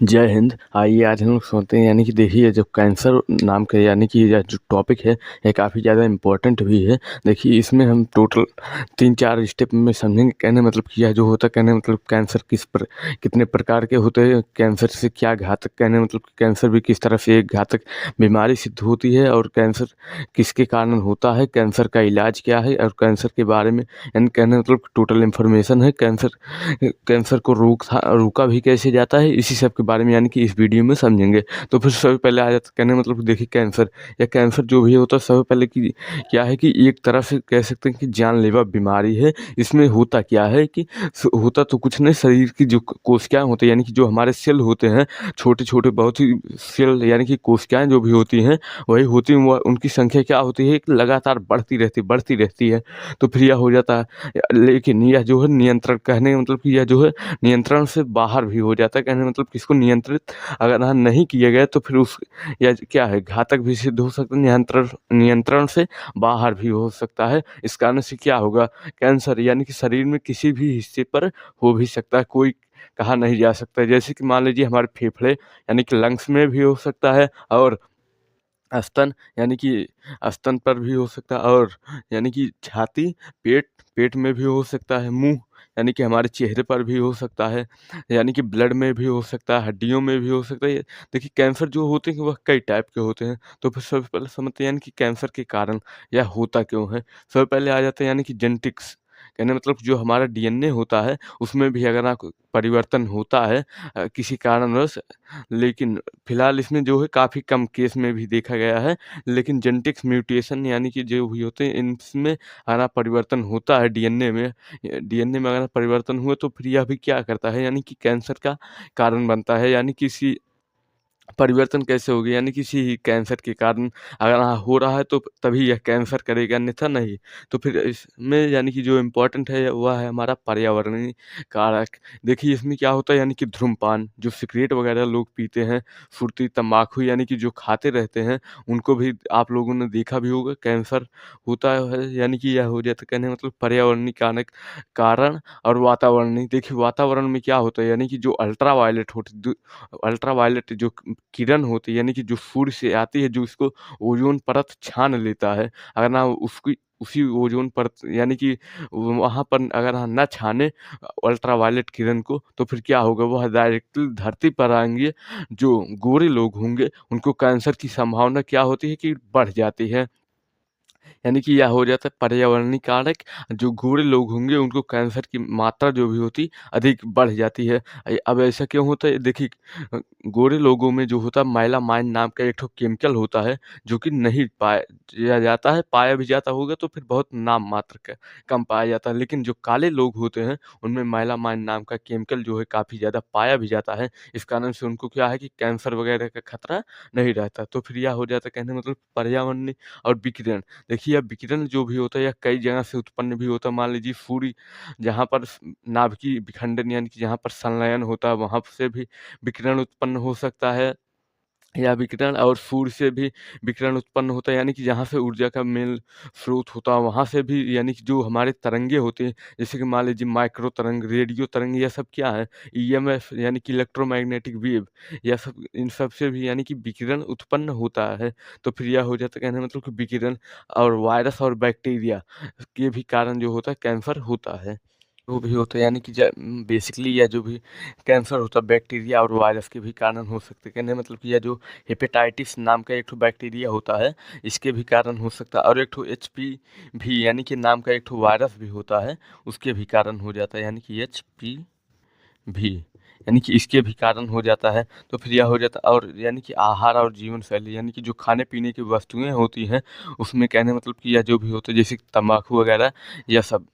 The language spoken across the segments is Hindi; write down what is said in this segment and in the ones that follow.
जय हिंद। आइए आज हम लोग सोचते हैं यानी कि देखिए जो कैंसर नाम का यानी कि यह जो टॉपिक है ये काफ़ी ज़्यादा इम्पोर्टेंट भी है। देखिए इसमें हम टोटल 3-4 स्टेप में समझेंगे। कहने मतलब कि यह जो होता है कहने मतलब कैंसर कितने प्रकार के होते हैं, कैंसर से क्या घातक, कहने मतलब कि कैंसर भी किस तरह से एक घातक बीमारी सिद्ध होती है और कैंसर किसके कारण होता है, कैंसर का इलाज क्या है और कैंसर के बारे में यानी कहने मतलब टोटल इन्फॉर्मेशन है। कैंसर को रोका भी कैसे जाता है, इसी सब के बारे में यानी कि इस वीडियो में समझेंगे। तो फिर सबसे पहले आ जाता है कहने मतलब देखिए कैंसर या कैंसर जो भी होता है सबसे पहले कि क्या है कि एक तरह से कह सकते हैं कि जानलेवा बीमारी है। इसमें होता क्या है कि होता तो कुछ नहीं, शरीर की जो कोशिकाएं होती है यानी कि जो हमारे सेल होते हैं, छोटे छोटे बहुत ही सेल यानी कि कोशिकाएं जो भी होती हैं वही होती हैं, उनकी संख्या क्या होती है कि लगातार बढ़ती रहती है। तो फिर यह हो जाता है, लेकिन यह जो है नियंत्रण, कहने का मतलब कि यह जो है नियंत्रण से बाहर भी हो जाता है। कहने का मतलब किसको नियंत्रित अगर यहाँ नहीं किया गया तो फिर उस या क्या है घातक भी सिद्ध हो सकता है, नियंत्रण नियंत्रण से बाहर भी हो सकता है। इस कारण से क्या होगा, कैंसर यानी कि शरीर में किसी भी हिस्से पर हो भी सकता है, कोई कहा नहीं जा सकता। जैसे कि मान लीजिए हमारे फेफड़े यानी कि लंग्स में भी हो सकता है, और स्तन यानी कि स्तन पर भी हो सकता है, और यानी कि छाती, पेट पेट में भी हो सकता है, मुंह यानी कि हमारे चेहरे पर भी हो सकता है, यानी कि ब्लड में भी हो सकता है, हड्डियों में भी हो सकता है। देखिए कैंसर जो होते हैं वह कई टाइप के होते हैं। तो फिर सबसे पहले समझते हैं यानी कि कैंसर के कारण यह होता क्यों है। सबसे पहले आ जाता है यानी कि जेनेटिक्स, कहने मतलब जो हमारा डीएनए होता है उसमें भी अगर परिवर्तन होता है किसी कारणवश, लेकिन फिलहाल इसमें जो है काफ़ी कम केस में भी देखा गया है। लेकिन जेनेटिक्स म्यूटेशन यानी कि जो भी होते हैं इनमें अगर परिवर्तन होता है डीएनए में अगर परिवर्तन हुआ तो फिर यह भी क्या करता है यानी कि कैंसर का कारण बनता है। यानी किसी परिवर्तन कैसे हो गया यानी किसी कैंसर के कारण अगर हो रहा है तो तभी यह कैंसर करेगा, अन्यथा नहीं। तो फिर इसमें यानी कि जो इम्पोर्टेंट है वह है हमारा पर्यावरणीय कारक। देखिए इसमें क्या होता है यानी कि धूम्रपान, जो सिगरेट वगैरह लोग पीते हैं, फुर्ती, तम्बाकू यानी कि जो खाते रहते हैं, उनको भी आप लोगों ने देखा भी होगा कैंसर होता है। यानी कि यह हो जाता है, कहने मतलब पर्यावरणीय कारक कारण। और वातावरणीय, देखिए वातावरण में क्या होता है यानी कि जो अल्ट्रावायलेट जो किरण होती है यानी कि जो सूर्य से आती है, जो इसको ओज़ोन परत छान लेता है। अगर ना उसकी उसी ओज़ोन परत यानी कि वहाँ पर अगर हम ना छाने अल्ट्रावायलेट किरण को तो फिर क्या होगा, वह डायरेक्टली धरती पर आएँगे। जो गोरे लोग होंगे उनको कैंसर की संभावना क्या होती है कि बढ़ जाती है। यानी कि यह हो जाता है पर्यावरणीय कारक, जो गोरे लोग होंगे उनको कैंसर की मात्रा जो भी होती अधिक बढ़ जाती है। अब ऐसा क्यों होता है, देखिए गोरे लोगों में जो होता है मेलामाइन नाम का एक ठो केमिकल होता है, जो कि नहीं पाया जाता है, पाया भी जाता होगा तो फिर बहुत नाम मात्र का कम पाया जाता है। लेकिन जो काले लोग होते हैं उनमें मेलामाइन नाम का केमिकल जो है काफ़ी ज़्यादा पाया भी जाता है। इस कारण से उनको क्या है कि कैंसर वगैरह का खतरा नहीं रहता। तो फिर यह हो जाता है, कहने मतलब पर्यावरणीय और विकिरण। देखिए, यह विकिरण जो भी होता है यह कई जगह से उत्पन्न भी होता है। मान लीजिए सूर्य जहाँ पर नाभिकीय विखंडन यानी कि जहाँ पर संलयन होता है वहाँ से भी विकिरण उत्पन्न हो सकता है, या विकिरण और सूर्य से भी विकिरण उत्पन्न होता है। यानी कि जहाँ से ऊर्जा का मेन स्रोत होता है वहाँ से भी, यानी कि जो हमारे तरंगे होते हैं जैसे कि मान लीजिए माइक्रो तरंग, रेडियो तरंग, यह सब क्या है, ईएमएफ यानी कि इलेक्ट्रोमैग्नेटिक वेव, यह सब इन सब से भी यानी कि विकिरण उत्पन्न होता है। तो फिर यह हो जाता है, कहने का मतलब कि विकिरण और वायरस और बैक्टीरिया के भी कारण जो होता है कैंसर होता है। जो भी होता है यानी कि बेसिकली यह जो भी कैंसर होता है बैक्टीरिया और वायरस के भी कारण हो सकते हैं। कहने का मतलब कि यह जो हेपेटाइटिस नाम का एक ठो बैक्टीरिया होता है इसके भी कारण हो सकता है, और एक ठो एचपीवी यानी कि नाम का एक ठो वायरस भी होता है उसके भी कारण हो जाता है, यानी कि एचपीवी यानी कि इसके भी कारण हो जाता है। तो फिर यह हो जाता है, और यानी कि आहार और जीवन शैली यानी कि जो खाने पीने की वस्तुएं होती हैं उसमें, कहने मतलब कि यह जो भी होता है जैसे तंबाकू वगैरह, यह सब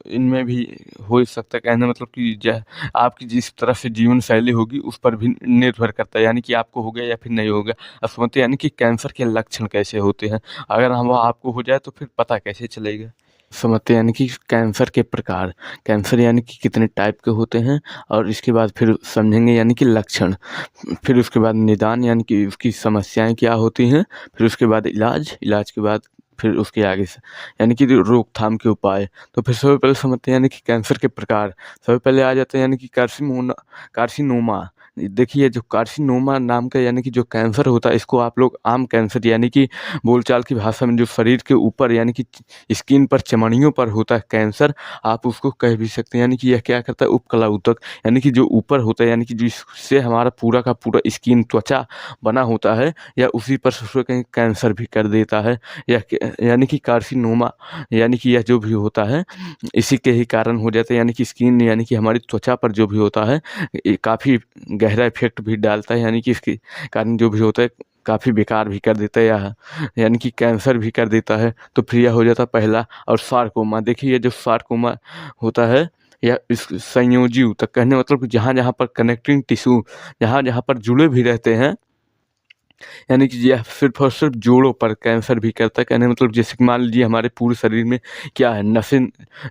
इनमें भी हो सकता है। कहने मतलब कि आपकी जिस तरह से जीवन शैली होगी उस पर भी निर्भर करता है, यानी कि आपको हो गया या फिर नहीं होगा। अब समझते हैं यानी कि कैंसर के लक्षण कैसे होते हैं, अगर हम आपको हो जाए तो फिर पता कैसे चलेगा। समझते हैं यानी कि कैंसर के प्रकार, कैंसर यानी कि कितने टाइप के होते हैं, और इसके बाद फिर समझेंगे यानी कि लक्षण, फिर उसके बाद निदान यानी कि उसकी समस्याएं क्या होती हैं, फिर उसके बाद इलाज, इलाज के बाद फिर उसके आगे से यानी कि रोकथाम के उपाय। तो फिर सबसे पहले समझते हैं यानी कि कैंसर के प्रकार। सबसे पहले आ जाते हैं यानी कि कार्सिनोमा, देखिए जो कार्सिनोमा नाम का यानी कि जो कैंसर होता है, इसको आप लोग आम कैंसर यानी कि बोलचाल की भाषा में जो शरीर के ऊपर यानी कि स्किन पर चमड़ियों पर होता है कैंसर, आप उसको कह भी सकते हैं। यानी कि यह क्या करता है, उपकला ऊतक यानी कि जो ऊपर होता है, यानी कि जिससे हमारा पूरा का पूरा स्किन त्वचा बना होता है, या उसी पर उसको कहीं कैंसर भी कर देता है। या यानी कि कार्सिनोमा यानी कि यह जो भी होता है इसी के ही कारण हो जाता है। यानी कि स्किन यानी कि हमारी त्वचा पर जो भी होता है ये काफ़ी गहरा इफ़ेक्ट भी डालता है। यानी कि इसके कारण जो भी होता है काफ़ी बेकार भी कर देता है, या यानी कि कैंसर भी कर देता है। तो फिर यह हो जाता है पहला। और सार्कोमा, देखिए ये जो सार्कोमा होता है या इस संयोजी ऊतक, कहने मतलब कि जहाँ-जहाँ पर कनेक्टिंग टिश्यू जहाँ-जहाँ पर जुड़े भी रहते हैं, यानी कि यह सिर्फ़ और सिर्फ़ जोड़ों पर कैंसर भी करता है। कहने मतलब जैसे कि मान लीजिए हमारे पूरे शरीर में क्या है, नसें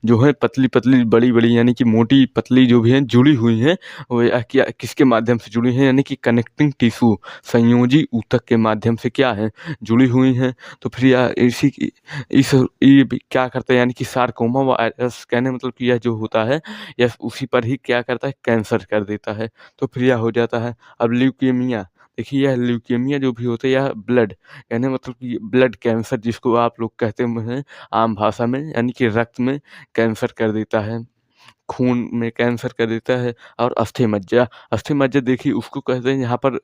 जो हैं पतली-पतली, बड़ी-बड़ी यानी कि मोटी पतली जो भी हैं जुड़ी हुई हैं, वो या क्या किसके माध्यम से जुड़ी हैं, यानी कि कनेक्टिंग टिश्यू संयोजी ऊतक के माध्यम से क्या है, जुड़ी हुई हैं। तो फिर यह इसी की इस ये भी क्या करता है, यानी कि सार्कोमा वायरस, कहने मतलब कि यह जो होता है यह उसी पर ही क्या करता है, कैंसर कर देता है। तो फिर यह हो जाता है। अब ल्यूकेमिया, देखिए यह ल्यूकेमिया जो भी होता है यह ब्लड, यानी मतलब कि ब्लड कैंसर जिसको आप लोग कहते हैं आम भाषा में, यानी कि रक्त में कैंसर कर देता है, खून में कैंसर कर देता है। और अस्थि मज्जा, देखिए उसको कहते हैं यहाँ पर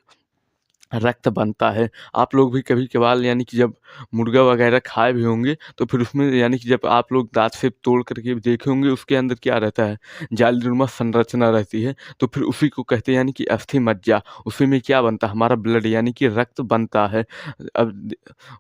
रक्त बनता है। आप लोग भी कभी-कभार यानी कि जब मुर्गा वगैरह खाए भी होंगे, तो फिर उसमें यानी कि जब आप लोग दाँत से तोड़ कर के देखे होंगे, उसके अंदर क्या रहता है, जालीनुमा संरचना रहती है। तो फिर उसी को कहते हैं यानी कि अस्थि मज्जा। उसी में क्या बनता है, हमारा ब्लड यानी कि रक्त बनता है। अब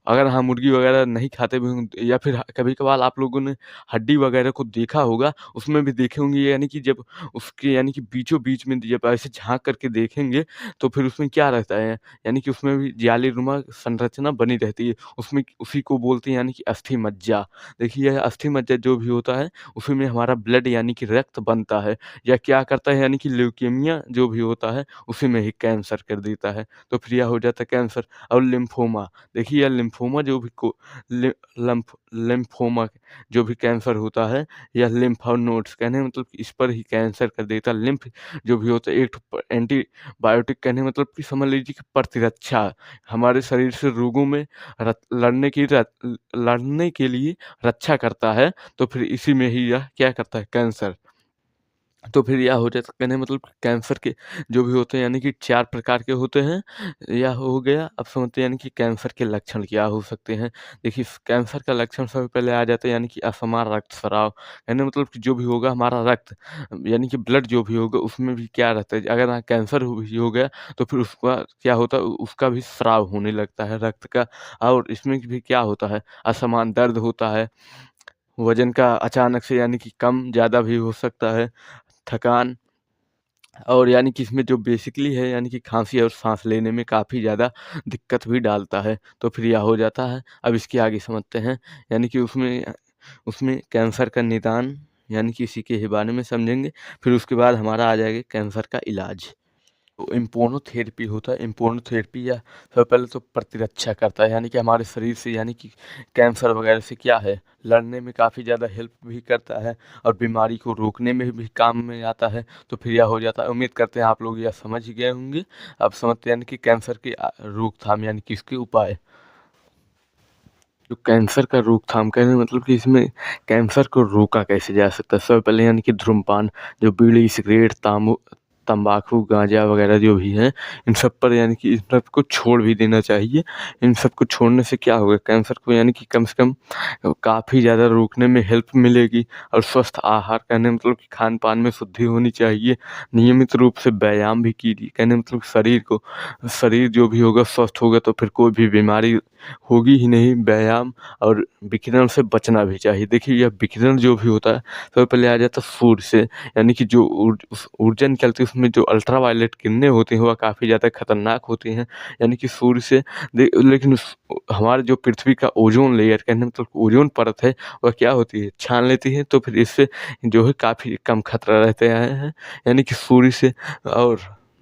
अगर हाँ मुर्गी वगैरह नहीं खाते भी होंगे, या फिर कभी-कभार आप लोगों ने हड्डी वगैरह को देखा होगा, उसमें भी देखे होंगे, यानी कि जब उसके यानी कि बीचों-बीच में जब ऐसे झाँक करके देखेंगे, तो फिर उसमें क्या रहता है, यानी कि उसमें भी जालीनुमा संरचना बनी रहती है। उसमें उसी को बोलते हैं यानी कि अस्थि मज्जा। देखिए यह अस्थि मज्जा जो भी होता है, उसी में हमारा ब्लड यानी कि रक्त बनता है। या क्या करता है, यानी कि ल्यूकेमिया जो भी होता है, उसी में ही कैंसर कर देता है। तो फिर यह हो जाता है कैंसर। और लिम्फोमा, देखिए यह लिम्फोमा जो भी को लि लम्फ लिम्फोमा जो भी कैंसर होता है, यह लिम्फ नोड्स, कहने का मतलब कि इस पर ही कैंसर कर देता है। लिम्फ जो भी होता है एक एंटी बायोटिक, कहने मतलब कि समझ लीजिए कि प्रतिरक्षा, हमारे शरीर से रोगों में लड़ने के लिए रक्षा करता है। तो फिर इसी में ही यह क्या करता है, कैंसर। तो फिर यह हो जाता है, कहने मतलब कैंसर के जो भी होते हैं यानी कि 4 प्रकार के होते हैं। यह हो गया। अब समझते हैं यानी कि कैंसर के लक्षण क्या हो सकते हैं। देखिए कैंसर का लक्षण सबसे पहले आ जाता है यानी कि असमान रक्तस्राव, यानी मतलब कि जो भी होगा हमारा रक्त यानी कि ब्लड जो भी होगा उसमें भी क्या रहता है, अगर कैंसर भी हो गया तो फिर उसका क्या होता है, उसका भी स्राव होने लगता है रक्त का। और इसमें भी क्या होता है, असमान दर्द होता है, वज़न का अचानक से यानी कि कम ज़्यादा भी हो सकता है, थकान। और यानी कि इसमें जो बेसिकली है यानी कि खाँसी और साँस लेने में काफ़ी ज़्यादा दिक्कत भी डालता है। तो फिर यह हो जाता है। अब इसके आगे समझते हैं, यानी कि उसमें उसमें कैंसर का निदान यानी कि इसी के ही बारे में समझेंगे। फिर उसके बाद हमारा आ जाएगा कैंसर का इलाज। तो इम्यूनोथेरेपी होता है। इम्यूनोथेरेपी या सबसे पहले तो प्रतिरक्षा करता है, यानी कि हमारे शरीर से यानी कि कैंसर वगैरह से क्या है, लड़ने में काफ़ी ज़्यादा हेल्प भी करता है, और बीमारी को रोकने में भी काम में आता है। तो फिर यह हो जाता है। उम्मीद करते हैं आप लोग यह समझ ही गए होंगे। अब समझते हैं यानी कि कैंसर की रोकथाम यानी कि इसके उपाय। जो कैंसर का रोकथाम कहने का मतलब कि इसमें कैंसर को रोका कैसे जा सकता है। सबसे पहले यानी कि धूम्रपान, जो बीड़ी, सिगरेट, तंबाकू, गांजा वगैरह जो भी हैं, इन सब पर यानी कि इन सब को छोड़ भी देना चाहिए। इन सब को छोड़ने से क्या होगा, कैंसर को यानी कि कम से कम काफ़ी ज़्यादा रोकने में हेल्प मिलेगी। और स्वस्थ आहार, कहने मतलब कि खान पान में शुद्धि होनी चाहिए। नियमित रूप से व्यायाम भी कीजिए, कहने मतलब शरीर जो भी होगा स्वस्थ होगा, तो फिर कोई भी बीमारी होगी ही नहीं। व्यायाम और विकिरण से बचना भी चाहिए। देखिए यह विकिरण जो भी होता है, सबसे पहले आ जाता है सूर्य से, यानी कि जो ऊर्जा निकलती है उसमें जो अल्ट्रावायलेट किरणें होती हैं वह काफ़ी ज़्यादा खतरनाक होती हैं, यानी कि सूर्य से। लेकिन हमारे जो पृथ्वी का ओजोन लेयर, कहने मतलब ओजोन परत है, वह क्या होती है, छान लेती है। तो फिर इससे जो है काफ़ी कम खतरा रहते हैं, यानी कि सूर्य से। और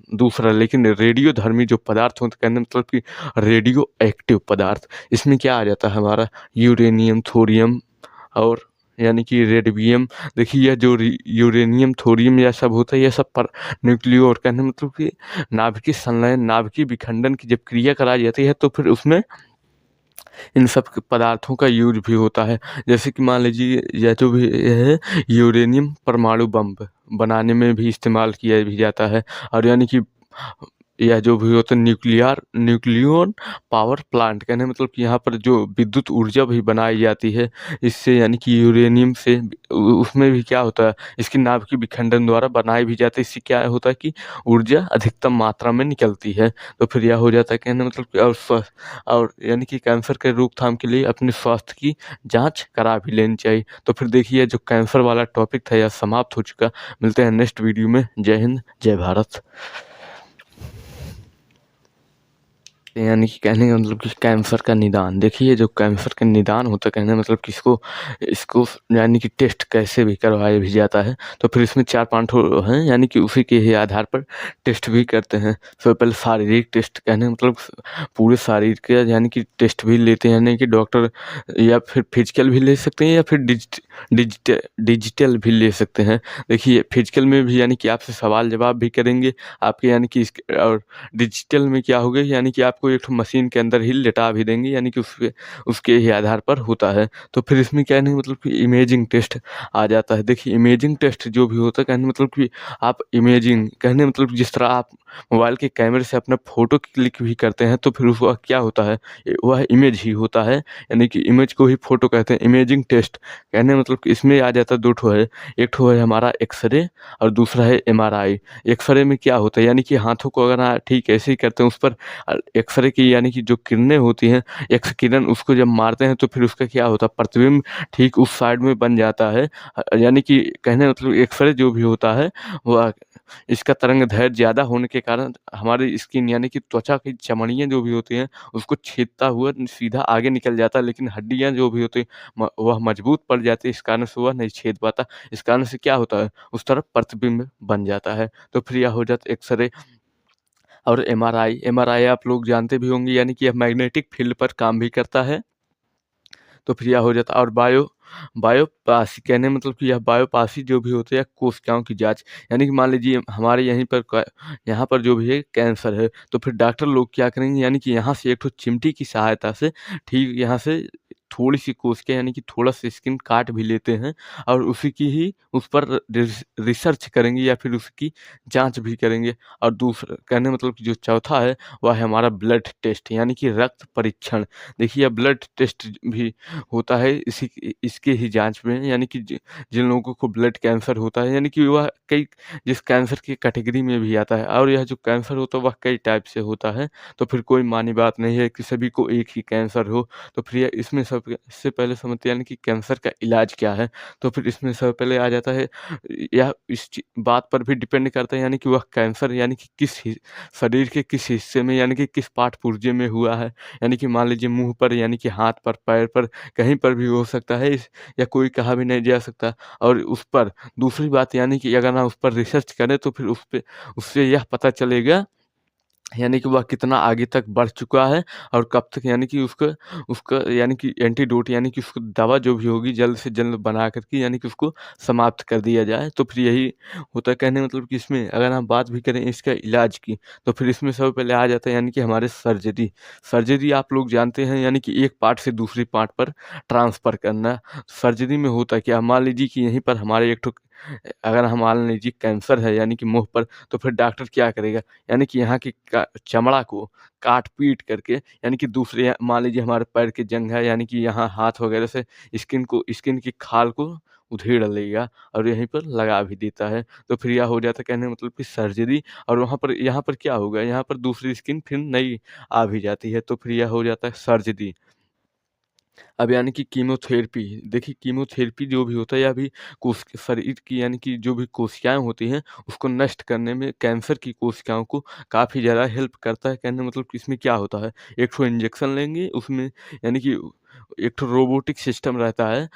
दूसरा, लेकिन रेडियोधर्मी जो पदार्थ होते हैं, कहने मतलब कि रेडियो एक्टिव पदार्थ, इसमें क्या आ जाता है हमारा यूरेनियम, थोरियम और यानी कि रेडियम, देखिए यह जो यूरेनियम, थोरियम यह सब होता है, यह सब पर न्यूक्लियो और कहने मतलब कि नाभिकीय संलयन, नाभिकीय विखंडन की जब क्रिया कराई जाती है तो फिर उसमें इन सब पदार्थों का यूज भी होता है। जैसे कि मान लीजिए यह जो भी है यूरेनियम परमाणु बम बनाने में भी इस्तेमाल किया भी जाता है। और यानी कि यह जो भी होता है न्यूक्लियन पावर प्लांट, कहने मतलब कि यहाँ पर जो विद्युत ऊर्जा भी बनाई जाती है इससे, यानी कि यूरेनियम से उसमें भी क्या होता है, इसकी नाभिकीय विखंडन द्वारा बनाई भी जाती है। इससे क्या होता है कि ऊर्जा अधिकतम मात्रा में निकलती है। तो फिर यह हो जाता है, कहने मतलब कि और यानी कि कैंसर के रोकथाम के लिए अपने स्वास्थ्य की जांच करा भी लेनी चाहिए। तो फिर देखिए जो कैंसर वाला टॉपिक था यह समाप्त हो चुका। मिलते हैं नेक्स्ट वीडियो में। जय हिंद, जय भारत। यानी कि कहने का मतलब कि कैंसर का निदान, देखिए जो कैंसर का निदान होता है, कहने मतलब कि इसको यानी कि टेस्ट कैसे भी करवाया भी जाता है। तो फिर इसमें 4-5 हैं, यानी कि उसी के ही आधार पर टेस्ट भी करते हैं। सबसे पहले शारीरिक टेस्ट, कहने मतलब पूरे शरीर के यानी कि टेस्ट भी लेते हैं, यानी कि डॉक्टर, या फिर फिजिकल भी ले सकते हैं या फिर डिजिटल भी ले सकते हैं। देखिए फिजिकल में भी यानी कि आपसे सवाल जवाब भी करेंगे आपके, यानी कि और डिजिटल में क्या होगा, यानी कि आपको एक ठो मशीन के अंदर ही लेटा भी देंगे, यानी कि उसके ही आधार पर होता है। तो फिर इसमें क्या नहीं मतलब कि इमेजिंग टेस्ट आ जाता है। देखिए इमेजिंग टेस्ट जो भी होता है, कहने मतलब कि आप इमेजिंग, कहने मतलब जिस तरह आप मोबाइल के कैमरे से अपना फ़ोटो क्लिक भी करते हैं तो फिर वह क्या होता है, वह इमेज ही होता है, यानी कि इमेज को ही फ़ोटो कहते हैं। इमेजिंग टेस्ट कहने मतलब कि इसमें आ जाता है 2 ठो है, एक ठो है हमारा एक्स-रे और दूसरा है एमआरआई। एक्स-रे में क्या होता है, यानी कि हाथों को अगर ठीक ऐसे ही करते हैं उस पर एक्स-रे की यानी कि जो किरणें होती हैं, एक्स किरण उसको जब मारते हैं तो फिर उसका क्या होता है, प्रतिबिंब ठीक उस साइड में बन जाता है। यानी कि कहने मतलब एक्स-रे जो भी होता है वह, इसका तरंग दैर्ध्य ज़्यादा होने के कारण हमारी स्किन यानी कि त्वचा की चमड़ियाँ जो भी होती हैं उसको छेदता हुआ सीधा आगे निकल जाता है, लेकिन हड्डियाँ जो भी होती हैं वह मजबूत पड़ जाती है, इस कारण से वह नहीं छेद पाता। इस कारण से क्या होता है, उस तरफ प्रतिबिंब बन जाता है। तो फिर यह हो जाता है एक्स-रे और एमआरआई। एमआरआई आप लोग जानते भी होंगे, यानी कि यह मैग्नेटिक फील्ड पर काम भी करता है। तो फिर यह हो जाता है। और बायोप्सी, कहने मतलब कि यह बायोप्सी जो भी होती है कोशिकाओं की जाँच, यानी कि मान लीजिए हमारे यहीं पर यहाँ पर जो भी है कैंसर है, तो फिर डॉक्टर लोग क्या करेंगे, यानी कि यहाँ से एक ठो चिमटी की सहायता से ठीक यहाँ से थोड़ी-सी कोशिका यानी कि थोड़ा-सा स्किन काट भी लेते हैं और उसी की ही उस पर रिसर्च करेंगे या फिर उसकी जाँच भी करेंगे। और दूसरा कहने मतलब कि जो चौथा है वह है हमारा ब्लड टेस्ट, यानी कि रक्त परीक्षण। देखिए ब्लड टेस्ट भी होता है इसके ही जाँच में, यानी कि जिन लोगों को ब्लड कैंसर होता है, यानी कि वह कई जिस कैंसर की कैटेगरी में भी आता है, और यह जो कैंसर होता है वह कई टाइप से होता है। तो फिर कोई मानी बात नहीं है कि सभी को एक ही कैंसर हो। तो फिर इसमें सबसे पहले समझते हैं यानी कि कैंसर का इलाज क्या है। तो फिर इसमें सबसे पहले आ जाता है, यह इस बात पर भी डिपेंड करता है, यानी कि वह कैंसर यानी कि शरीर के किस हिस्से में, यानी कि किस पार्ट पुर्जे में हुआ है। यानी कि मान लीजिए मुँह पर, यानी कि हाथ पर, पैर पर, कहीं पर भी हो सकता है या कोई कहा भी नहीं जा सकता। और उस पर दूसरी बात, यानी कि अगर हम उस पर रिसर्च करें तो फिर उससे यह पता चलेगा, यानी कि वह कितना आगे तक बढ़ चुका है और कब तक, यानी कि उसका उसका यानी कि एंटीडोट, यानी कि उसको दवा जो भी होगी जल्द से जल्द बना कर के, यानी कि उसको समाप्त कर दिया जाए। तो फिर यही होता है, कहने मतलब कि इसमें अगर हम बात भी करें इसका इलाज की, तो फिर इसमें सबसे पहले आ जाता है यानी कि हमारे सर्जरी। सर्जरी आप लोग जानते हैं, यानी कि एक पार्ट से दूसरी पार्ट पर ट्रांसफ़र करना। सर्जरी में होता क्या, मान लीजिए कि यहीं पर हमारे एक ठो अगर हम मान लीजिए कैंसर है यानी कि मुँह पर, तो फिर डॉक्टर क्या करेगा, यानी कि यहाँ की चमड़ा को काट-पीट करके, यानी कि दूसरे मान लीजिए हमारे पैर की जंघ है, यानी कि यहाँ हाथ वगैरह से स्किन की खाल को उधेड़ लेगा और यहीं पर लगा भी देता है। तो फिर यह हो जाता है, कहने का मतलब कि सर्जरी। और वहाँ पर यहाँ पर क्या होगा, यहाँ पर दूसरी स्किन फिर नई आ भी जाती है, तो फिर यह हो जाता है सर्जरी। अब यानी कि कीमोथेरेपी, देखिए कीमोथेरेपी जो भी होता है यह भी शरीर की, यानी कि जो भी कोशिकाएँ होती हैं उसको नष्ट करने में, कैंसर की कोशिकाओं को काफ़ी ज़्यादा हेल्प करता है। कहने का मतलब कि इसमें क्या होता है, एक ठो इंजेक्शन लेंगे उसमें, यानी कि एक ठो रोबोटिक सिस्टम रहता है,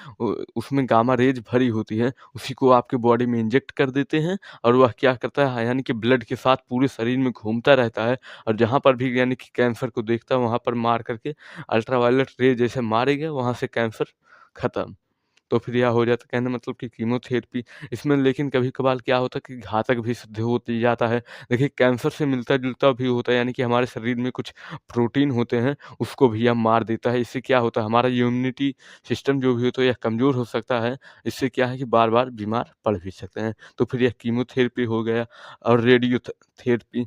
उसमें गामा रेज़ भरी होती है, उसी को आपके बॉडी में इंजेक्ट कर देते हैं और वह क्या करता है, यानी कि ब्लड के साथ पूरे शरीर में घूमता रहता है और जहाँ पर भी यानी कि कैंसर को देखता है वहाँ पर मार करके अल्ट्रावायलेट रे जैसे मारेगा, वहाँ से कैंसर खत्म। तो फिर यह हो जाता है, कहने मतलब कि कीमोथेरेपी इसमें लेकिन कभी-कभार क्या होता है कि घातक भी सिद्ध होती जाता है। देखिए कैंसर से मिलता-जुलता भी होता है, यानी कि हमारे शरीर में कुछ प्रोटीन होते हैं, उसको भी यह मार देता है। इससे क्या होता है, हमारा इम्यूनिटी सिस्टम जो भी होता है यह कमज़ोर हो सकता है। इससे क्या है कि बार-बार बीमार पड़ भी सकते हैं। तो फिर यह कीमोथेरेपी हो गया और थेरेपी।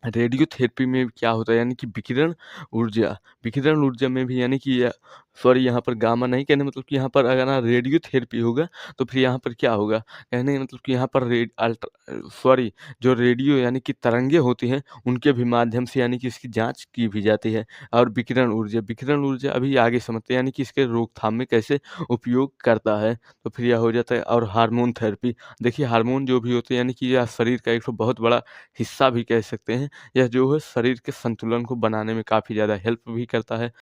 रेडियोथेरेपी में क्या होता है, यानी कि विकिरण ऊर्जा में भी, यानी कि सॉरी यहाँ पर गामा नहीं कहने मतलब कि यहाँ पर अगर ना रेडियोथेरेपी होगा तो फिर यहाँ पर क्या होगा, कहने का मतलब कि यहाँ पर जो रेडियो यानी कि तरंगे होती हैं उनके भी माध्यम से यानी कि इसकी जांच की भी जाती है। और विकिरण ऊर्जा अभी आगे समझते हैं, यानी कि इसके रोकथाम में कैसे उपयोग करता है। तो फिर यह हो जाता है। और हार्मोन थेरेपी, देखिए हार्मोन जो भी होते हैं, यानी कि यह शरीर का एक तो बहुत बड़ा हिस्सा भी कह सकते हैं। यह जो है शरीर के संतुलन को बनाने में काफ़ी ज़्यादा हेल्प भी करता है।